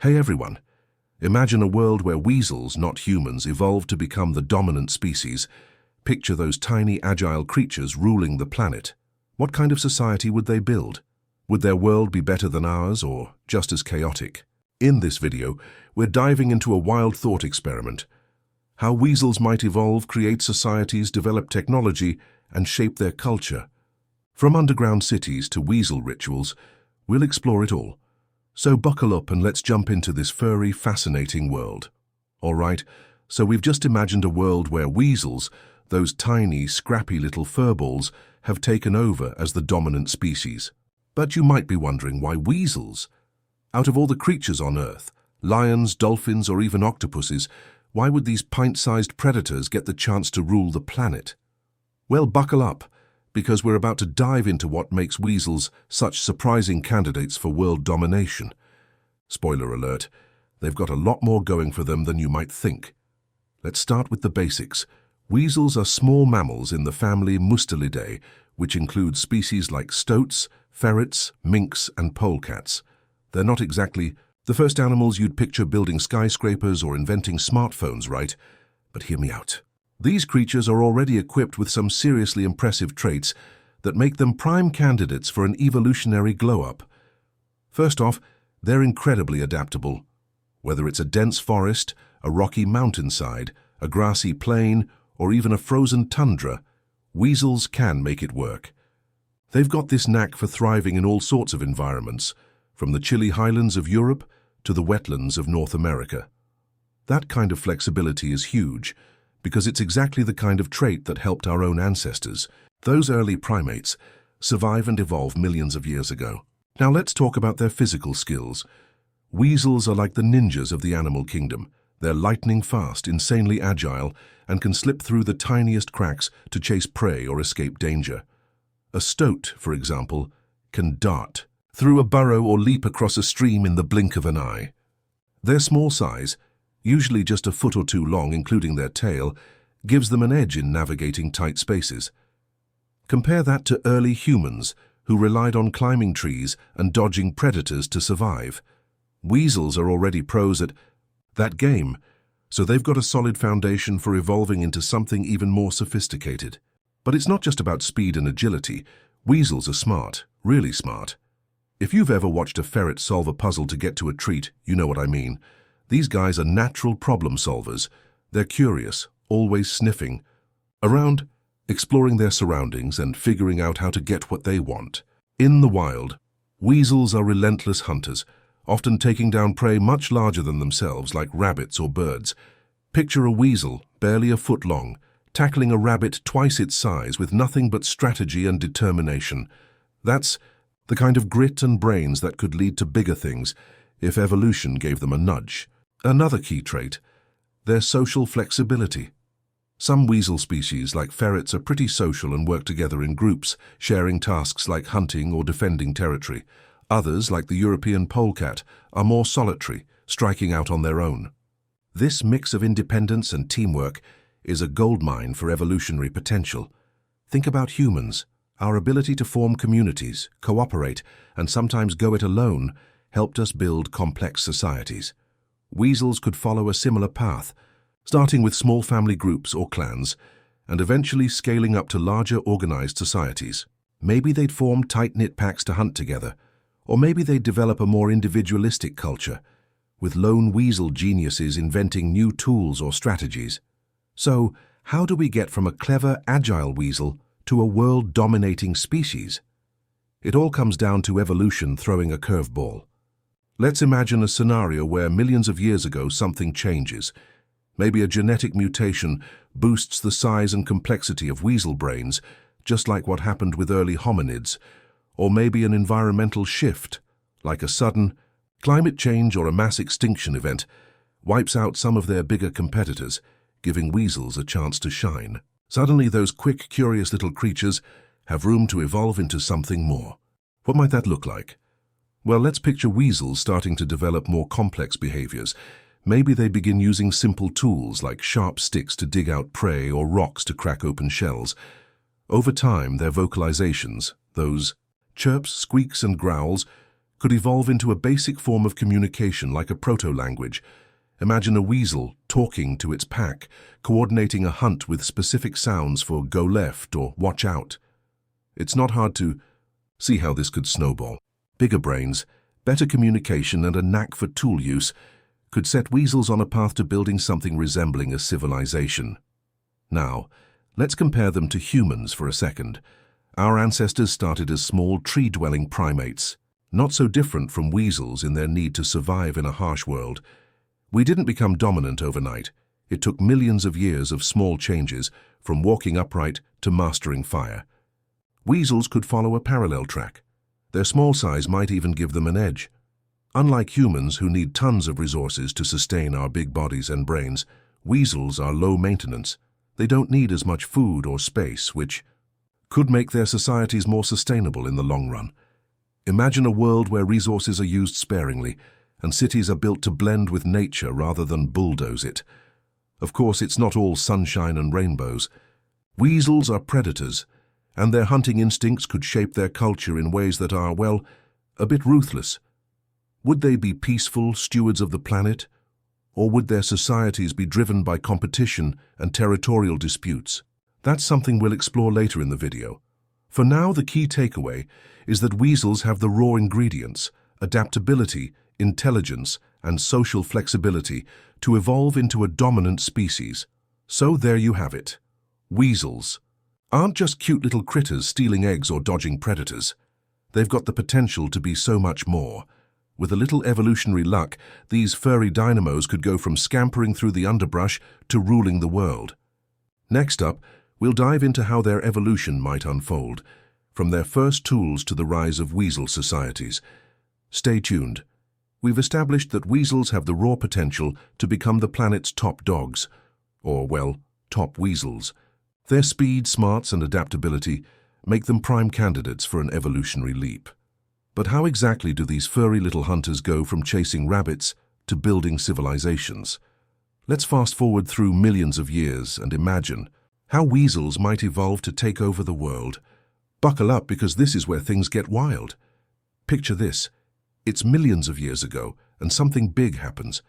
Hey everyone, imagine a world where weasels, not humans, evolved to become the dominant species. Picture those tiny, agile creatures ruling the planet. What kind of society would they build? Would their world be better than ours, or just as chaotic? In this video, we're diving into a wild thought experiment. How weasels might evolve, create societies, develop technology, and shape their culture. From underground cities to weasel rituals, we'll explore it all. So buckle up and let's jump into this furry, fascinating world. Alright, so we've just imagined a world where weasels, those tiny, scrappy little furballs, have taken over as the dominant species. But you might be wondering why weasels? Out of all the creatures on Earth, lions, dolphins, or even octopuses, why would these pint-sized predators get the chance to rule the planet? Well, buckle up, because we're about to dive into what makes weasels such surprising candidates for world domination. Spoiler alert, they've got a lot more going for them than you might think. Let's start with the basics. Weasels are small mammals in the family Mustelidae, which includes species like stoats, ferrets, minks, and polecats. They're not exactly the first animals you'd picture building skyscrapers or inventing smartphones, right? But hear me out. These creatures are already equipped with some seriously impressive traits that make them prime candidates for an evolutionary glow-up. First off, they're incredibly adaptable. Whether it's a dense forest, a rocky mountainside, a grassy plain, or even a frozen tundra, weasels can make it work. They've got this knack for thriving in all sorts of environments, from the chilly highlands of Europe to the wetlands of North America. That kind of flexibility is huge, because it's exactly the kind of trait that helped our own ancestors, those early primates, survive and evolve millions of years ago. Now let's talk about their physical skills. Weasels are like the ninjas of the animal kingdom. They're lightning fast, insanely agile, and can slip through the tiniest cracks to chase prey or escape danger. A stoat, for example, can dart through a burrow or leap across a stream in the blink of an eye. Their small size, usually just a foot or two long, including their tail, gives them an edge in navigating tight spaces. Compare that to early humans, who relied on climbing trees and dodging predators to survive. Weasels are already pros at that game, so they've got a solid foundation for evolving into something even more sophisticated. But it's not just about speed and agility. Weasels are smart, really smart. If you've ever watched a ferret solve a puzzle to get to a treat, you know what I mean. These guys are natural problem solvers. They're curious, always sniffing around, exploring their surroundings and figuring out how to get what they want. In the wild, weasels are relentless hunters, often taking down prey much larger than themselves, like rabbits or birds. Picture a weasel, barely a foot long, tackling a rabbit twice its size with nothing but strategy and determination. That's the kind of grit and brains that could lead to bigger things if evolution gave them a nudge. Another key trait, their social flexibility. Some weasel species, like ferrets, are pretty social and work together in groups, sharing tasks like hunting or defending territory. Others, like the European polecat, are more solitary, striking out on their own. This mix of independence and teamwork is a goldmine for evolutionary potential. Think about humans. Our ability to form communities, cooperate, and sometimes go it alone helped us build complex societies. Weasels could follow a similar path, starting with small family groups or clans, and eventually scaling up to larger organized societies. Maybe they'd form tight-knit packs to hunt together, or maybe they'd develop a more individualistic culture, with lone weasel geniuses inventing new tools or strategies. So, how do we get from a clever, agile weasel to a world-dominating species? It all comes down to evolution throwing a curveball. Let's imagine a scenario where millions of years ago something changes. Maybe a genetic mutation boosts the size and complexity of weasel brains, just like what happened with early hominids. Or maybe an environmental shift, like a sudden climate change or a mass extinction event, wipes out some of their bigger competitors, giving weasels a chance to shine. Suddenly those quick, curious little creatures have room to evolve into something more. What might that look like? Well, let's picture weasels starting to develop more complex behaviors. Maybe they begin using simple tools like sharp sticks to dig out prey or rocks to crack open shells. Over time, their vocalizations, those chirps, squeaks, and growls, could evolve into a basic form of communication like a proto-language. Imagine a weasel talking to its pack, coordinating a hunt with specific sounds for go left or watch out. It's not hard to see how this could snowball. Bigger brains, better communication, and a knack for tool use could set weasels on a path to building something resembling a civilization. Now, let's compare them to humans for a second. Our ancestors started as small tree-dwelling primates, not so different from weasels in their need to survive in a harsh world. We didn't become dominant overnight. It took millions of years of small changes, from walking upright to mastering fire. Weasels could follow a parallel track. Their small size might even give them an edge. Unlike humans who need tons of resources to sustain our big bodies and brains, weasels are low maintenance. They don't need as much food or space, which could make their societies more sustainable in the long run. Imagine a world where resources are used sparingly, and cities are built to blend with nature rather than bulldoze it. Of course, it's not all sunshine and rainbows. Weasels are predators, and their hunting instincts could shape their culture in ways that are, well, a bit ruthless. Would they be peaceful stewards of the planet, or would their societies be driven by competition and territorial disputes? That's something we'll explore later in the video. For now, the key takeaway is that weasels have the raw ingredients, adaptability, intelligence, and social flexibility to evolve into a dominant species. So there you have it. Weasels aren't just cute little critters stealing eggs or dodging predators. They've got the potential to be so much more. With a little evolutionary luck, these furry dynamos could go from scampering through the underbrush to ruling the world. Next up, we'll dive into how their evolution might unfold, from their first tools to the rise of weasel societies. Stay tuned. We've established that weasels have the raw potential to become the planet's top dogs, or, well, top weasels. Their speed, smarts, and adaptability make them prime candidates for an evolutionary leap. But how exactly do these furry little hunters go from chasing rabbits to building civilizations? Let's fast forward through millions of years and imagine how weasels might evolve to take over the world. Buckle up, because this is where things get wild. Picture this. It's millions of years ago, and something big happens.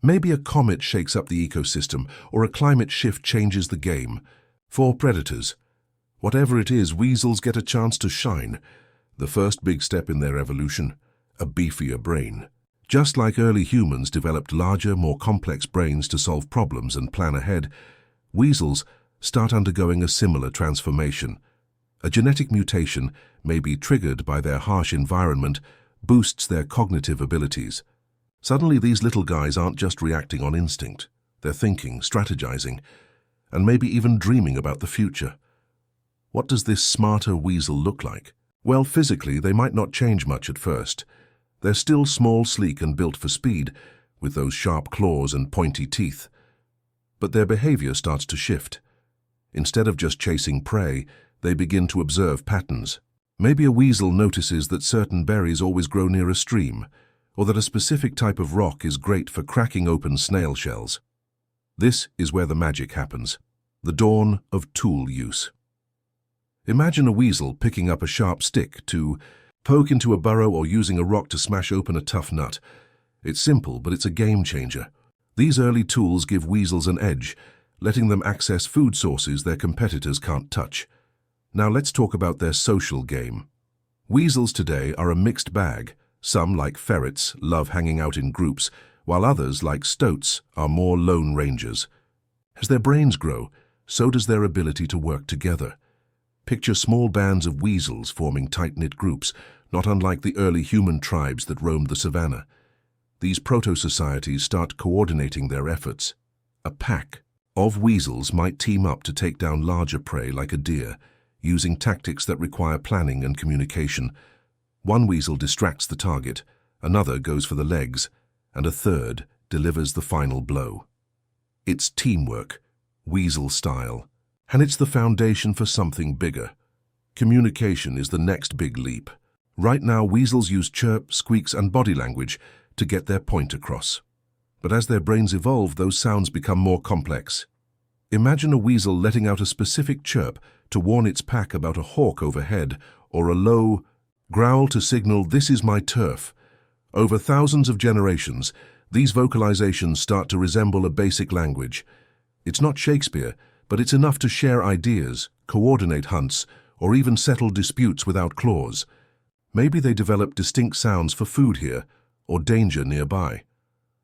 Maybe a comet shakes up the ecosystem, or a climate shift changes the game. For predators, whatever it is, weasels get a chance to shine. The first big step in their evolution, a beefier brain. Just like early humans developed larger, more complex brains to solve problems and plan ahead, weasels start undergoing a similar transformation. A genetic mutation, maybe triggered by their harsh environment, boosts their cognitive abilities. Suddenly, these little guys aren't just reacting on instinct. They're thinking, strategizing, and maybe even dreaming about the future. What does this smarter weasel look like? Well, physically, they might not change much at first. They're still small, sleek, and built for speed, with those sharp claws and pointy teeth. But their behavior starts to shift. Instead of just chasing prey, they begin to observe patterns. Maybe a weasel notices that certain berries always grow near a stream, or that a specific type of rock is great for cracking open snail shells. This is where the magic happens, the dawn of tool use. Imagine a weasel picking up a sharp stick to poke into a burrow or using a rock to smash open a tough nut. It's simple, but it's a game changer. These early tools give weasels an edge, letting them access food sources their competitors can't touch. Now let's talk about their social game. Weasels today are a mixed bag. Some, like ferrets, love hanging out in groups, while others, like stoats, are more lone rangers. As their brains grow, so does their ability to work together. Picture small bands of weasels forming tight-knit groups, not unlike the early human tribes that roamed the savannah. These proto-societies start coordinating their efforts. A pack of weasels might team up to take down larger prey like a deer, using tactics that require planning and communication. One weasel distracts the target, another goes for the legs, and a third delivers the final blow. It's teamwork, weasel style, and it's the foundation for something bigger. Communication is the next big leap. Right now, weasels use chirp, squeaks, and body language to get their point across. But as their brains evolve, those sounds become more complex. Imagine a weasel letting out a specific chirp to warn its pack about a hawk overhead, or a low growl to signal, "This is my turf." Over thousands of generations, these vocalizations start to resemble a basic language. It's not Shakespeare, but it's enough to share ideas, coordinate hunts, or even settle disputes without clause. Maybe they develop distinct sounds for food here, or danger nearby.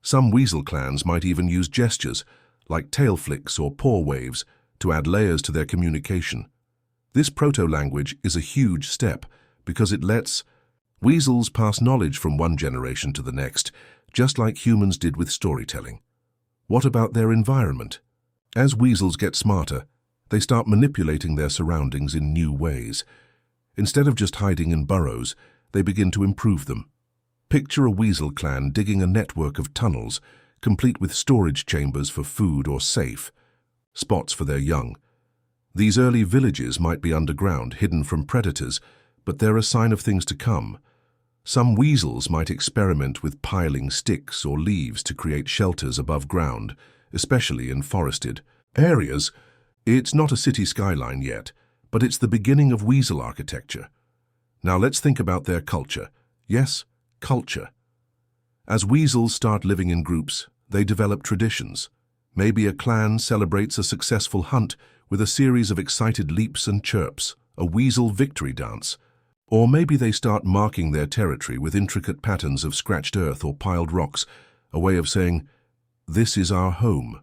Some weasel clans might even use gestures, like tail flicks or paw waves, to add layers to their communication. This proto-language is a huge step because it lets weasels pass knowledge from one generation to the next, just like humans did with storytelling. What about their environment? As weasels get smarter, they start manipulating their surroundings in new ways. Instead of just hiding in burrows, they begin to improve them. Picture a weasel clan digging a network of tunnels, complete with storage chambers for food or safe spots for their young. These early villages might be underground, hidden from predators, but they're a sign of things to come. Some weasels might experiment with piling sticks or leaves to create shelters above ground, especially in forested areas. It's not a city skyline yet, but it's the beginning of weasel architecture. Now let's think about their culture. Yes, culture. As weasels start living in groups, they develop traditions. Maybe a clan celebrates a successful hunt with a series of excited leaps and chirps, a weasel victory dance. Or maybe they start marking their territory with intricate patterns of scratched earth or piled rocks, a way of saying, "This is our home."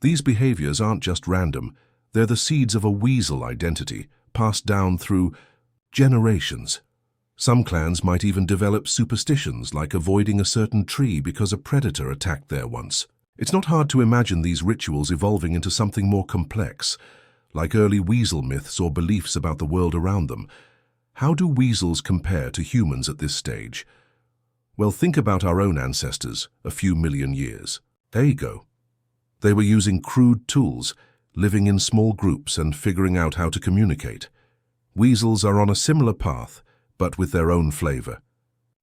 These behaviors aren't just random, they're the seeds of a weasel identity, passed down through generations. Some clans might even develop superstitions like avoiding a certain tree because a predator attacked there once. It's not hard to imagine these rituals evolving into something more complex, like early weasel myths or beliefs about the world around them. How do weasels compare to humans at this stage? Well, think about our own ancestors a few million years ago. They were using crude tools, living in small groups and figuring out how to communicate. Weasels are on a similar path, but with their own flavor.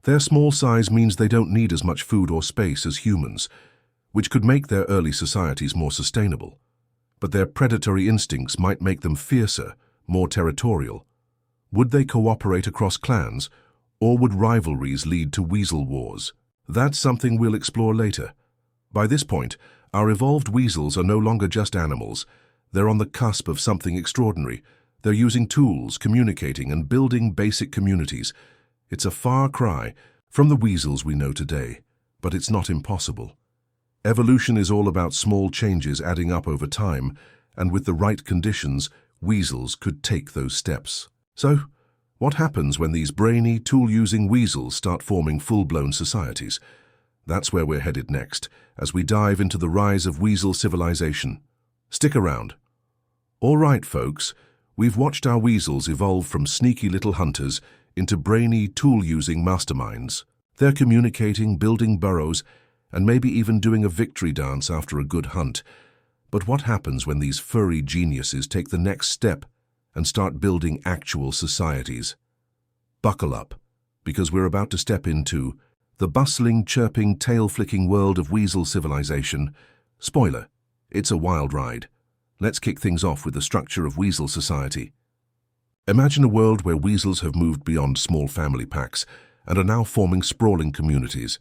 Their small size means they don't need as much food or space as humans, which could make their early societies more sustainable. But their predatory instincts might make them fiercer, more territorial. Would they cooperate across clans, or would rivalries lead to weasel wars? That's something we'll explore later. By this point, our evolved weasels are no longer just animals. They're on the cusp of something extraordinary. They're using tools, communicating, and building basic communities. It's a far cry from the weasels we know today, but it's not impossible. Evolution is all about small changes adding up over time, and with the right conditions, weasels could take those steps. So, what happens when these brainy, tool-using weasels start forming full-blown societies? That's where we're headed next, as we dive into the rise of weasel civilization. Stick around. All right, folks, we've watched our weasels evolve from sneaky little hunters into brainy, tool-using masterminds. They're communicating, building burrows, and maybe even doing a victory dance after a good hunt. But what happens when these furry geniuses take the next step and start building actual societies? Buckle up, because we're about to step into the bustling, chirping, tail-flicking world of weasel civilization. Spoiler, it's a wild ride. Let's kick things off with the structure of weasel society. Imagine a world where weasels have moved beyond small family packs and are now forming sprawling communities.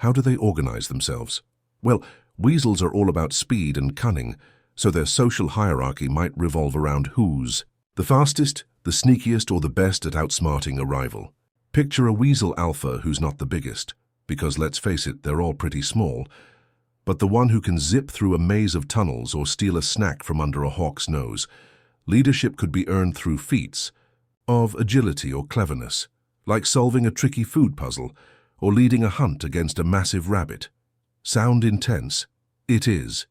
How do they organize themselves? Well, weasels are all about speed and cunning, so their social hierarchy might revolve around who's the fastest, the sneakiest, or the best at outsmarting a rival. Picture a weasel alpha who's not the biggest, because let's face it, they're all pretty small, but the one who can zip through a maze of tunnels or steal a snack from under a hawk's nose. Leadership could be earned through feats of agility or cleverness, like solving a tricky food puzzle or leading a hunt against a massive rabbit. Sound intense? It is.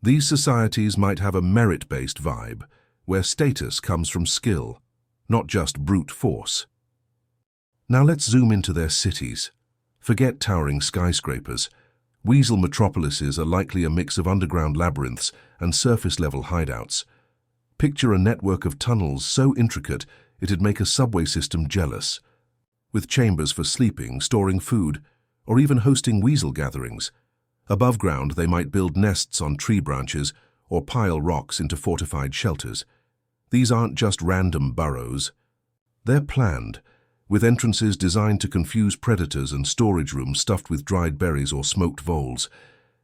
These societies might have a merit-based vibe, where status comes from skill, not just brute force. Now let's zoom into their cities. Forget towering skyscrapers. Weasel metropolises are likely a mix of underground labyrinths and surface-level hideouts. Picture a network of tunnels so intricate it'd make a subway system jealous, with chambers for sleeping, storing food, or even hosting weasel gatherings. Above ground, they might build nests on tree branches or pile rocks into fortified shelters. These aren't just random burrows. They're planned, with entrances designed to confuse predators and storage rooms stuffed with dried berries or smoked voles.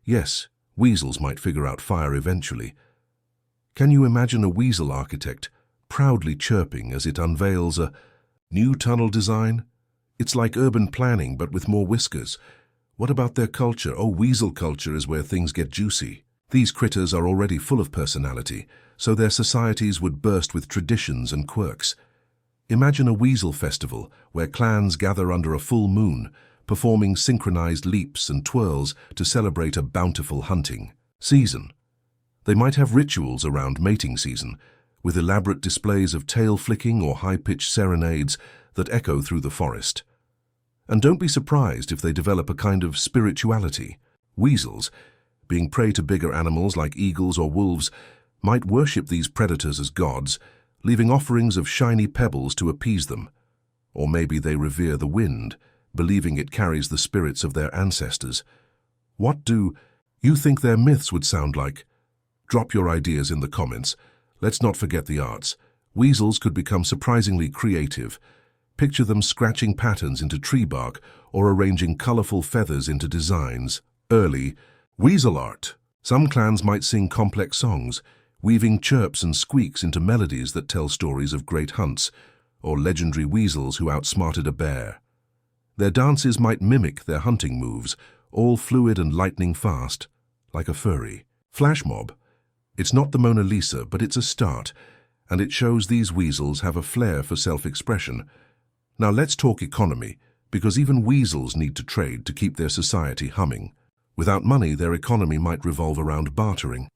Yes, weasels might figure out fire eventually. Can you imagine a weasel architect proudly chirping as it unveils a new tunnel design? It's like urban planning, but with more whiskers. What about their culture? Oh, weasel culture is where things get juicy. These critters are already full of personality, so their societies would burst with traditions and quirks. Imagine a weasel festival where clans gather under a full moon, performing synchronized leaps and twirls to celebrate a bountiful hunting season. They might have rituals around mating season, with elaborate displays of tail flicking or high-pitched serenades that echo through the forest. And don't be surprised if they develop a kind of spirituality. Weasels, being prey to bigger animals like eagles or wolves, might worship these predators as gods, leaving offerings of shiny pebbles to appease them. Or maybe they revere the wind, believing it carries the spirits of their ancestors. What do you think their myths would sound like? Drop your ideas in the comments. Let's not forget the arts. Weasels could become surprisingly creative. Picture them scratching patterns into tree bark or arranging colorful feathers into designs. Early weasel art. Some clans might sing complex songs, weaving chirps and squeaks into melodies that tell stories of great hunts or legendary weasels who outsmarted a bear. Their dances might mimic their hunting moves, all fluid and lightning fast, like a furry flash mob. It's not the Mona Lisa, but it's a start, and it shows these weasels have a flair for self-expression. Now let's talk economy, because even weasels need to trade to keep their society humming. Without money, their economy might revolve around bartering.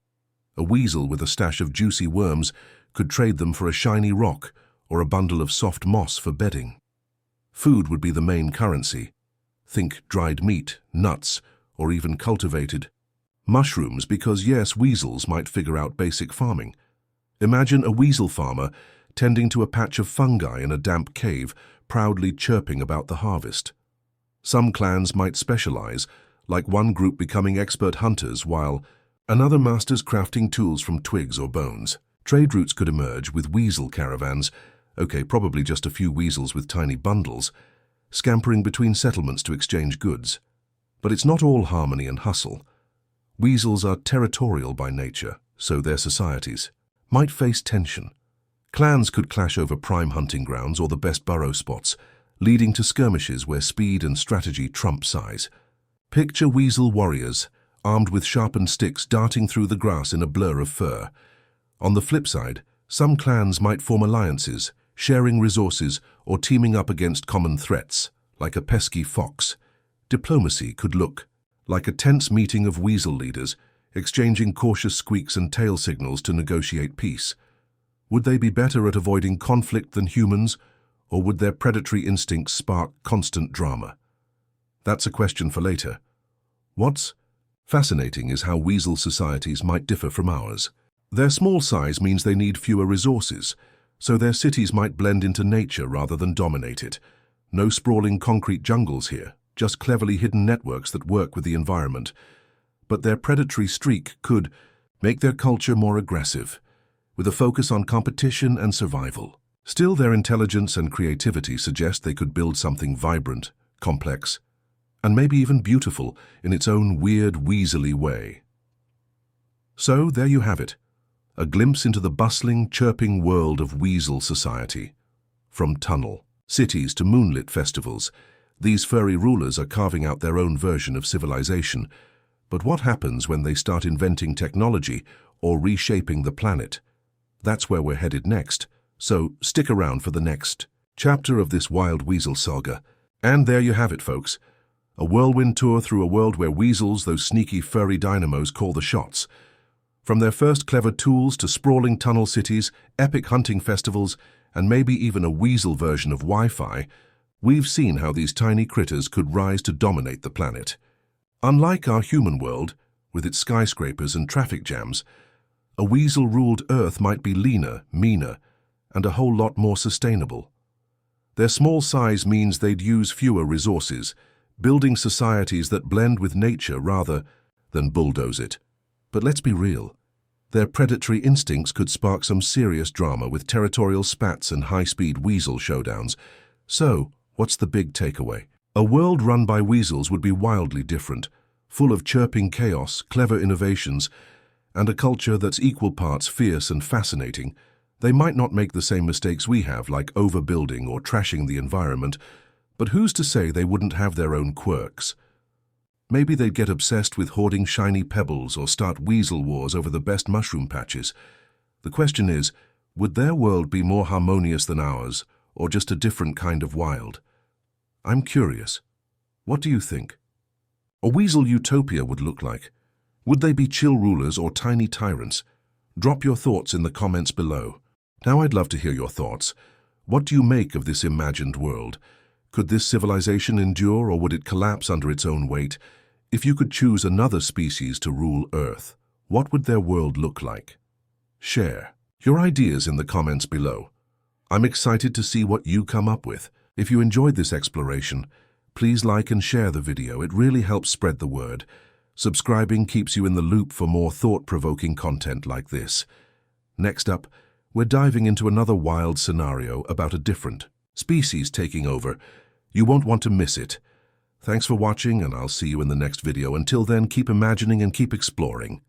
A weasel with a stash of juicy worms could trade them for a shiny rock or a bundle of soft moss for bedding. Food would be the main currency. Think dried meat, nuts, or even cultivated mushrooms, because yes, weasels might figure out basic farming. Imagine a weasel farmer tending to a patch of fungi in a damp cave, proudly chirping about the harvest. Some clans might specialize, like one group becoming expert hunters while another masters crafting tools from twigs or bones. Trade routes could emerge with weasel caravans, okay, probably just a few weasels with tiny bundles, scampering between settlements to exchange goods. But it's not all harmony and hustle. Weasels are territorial by nature, so their societies might face tension. Clans could clash over prime hunting grounds or the best burrow spots, leading to skirmishes where speed and strategy trump size. Picture weasel warriors, armed with sharpened sticks darting through the grass in a blur of fur. On the flip side, some clans might form alliances, sharing resources or teaming up against common threats, like a pesky fox. Diplomacy could look like a tense meeting of weasel leaders, exchanging cautious squeaks and tail signals to negotiate peace. Would they be better at avoiding conflict than humans, or would their predatory instincts spark constant drama? That's a question for later. What's fascinating is how weasel societies might differ from ours. Their small size means they need fewer resources, so their cities might blend into nature rather than dominate it. No sprawling concrete jungles here, just cleverly hidden networks that work with the environment. But their predatory streak could make their culture more aggressive, with a focus on competition and survival. Still, their intelligence and creativity suggest they could build something vibrant, complex, and maybe even beautiful in its own weird, weaselly way. So, there you have it, a glimpse into the bustling, chirping world of weasel society. From tunnel cities to moonlit festivals, these furry rulers are carving out their own version of civilization. But what happens when they start inventing technology or reshaping the planet? That's where we're headed next, so stick around for the next chapter of this wild weasel saga. And there you have it, folks. A whirlwind tour through a world where weasels, those sneaky furry dynamos, call the shots. From their first clever tools to sprawling tunnel cities, epic hunting festivals, and maybe even a weasel version of Wi-Fi, we've seen how these tiny critters could rise to dominate the planet. Unlike our human world, with its skyscrapers and traffic jams, a weasel-ruled Earth might be leaner, meaner, and a whole lot more sustainable. Their small size means they'd use fewer resources, building societies that blend with nature rather than bulldoze it. But let's be real. Their predatory instincts could spark some serious drama with territorial spats and high-speed weasel showdowns. So, What's the big takeaway? A world run by weasels would be wildly different, full of chirping chaos, clever innovations, and a culture that's equal parts fierce and fascinating. They might not make the same mistakes we have, like overbuilding or trashing the environment, but who's to say they wouldn't have their own quirks? Maybe they'd get obsessed with hoarding shiny pebbles or start weasel wars over the best mushroom patches. The question is, would their world be more harmonious than ours, or just a different kind of wild? I'm curious. What do you think? A weasel utopia would look like? Would they be chill rulers or tiny tyrants? Drop your thoughts in the comments below. Now I'd love to hear your thoughts. What do you make of this imagined world? Could this civilization endure, or would it collapse under its own weight? If you could choose another species to rule Earth, what would their world look like? Share your ideas in the comments below. I'm excited to see what you come up with. If you enjoyed this exploration, please like and share the video. It really helps spread the word. Subscribing keeps you in the loop for more thought-provoking content like this. Next up, we're diving into another wild scenario about a different species taking over. You won't want to miss it. Thanks for watching, and I'll see you in the next video. Until then, keep imagining and keep exploring.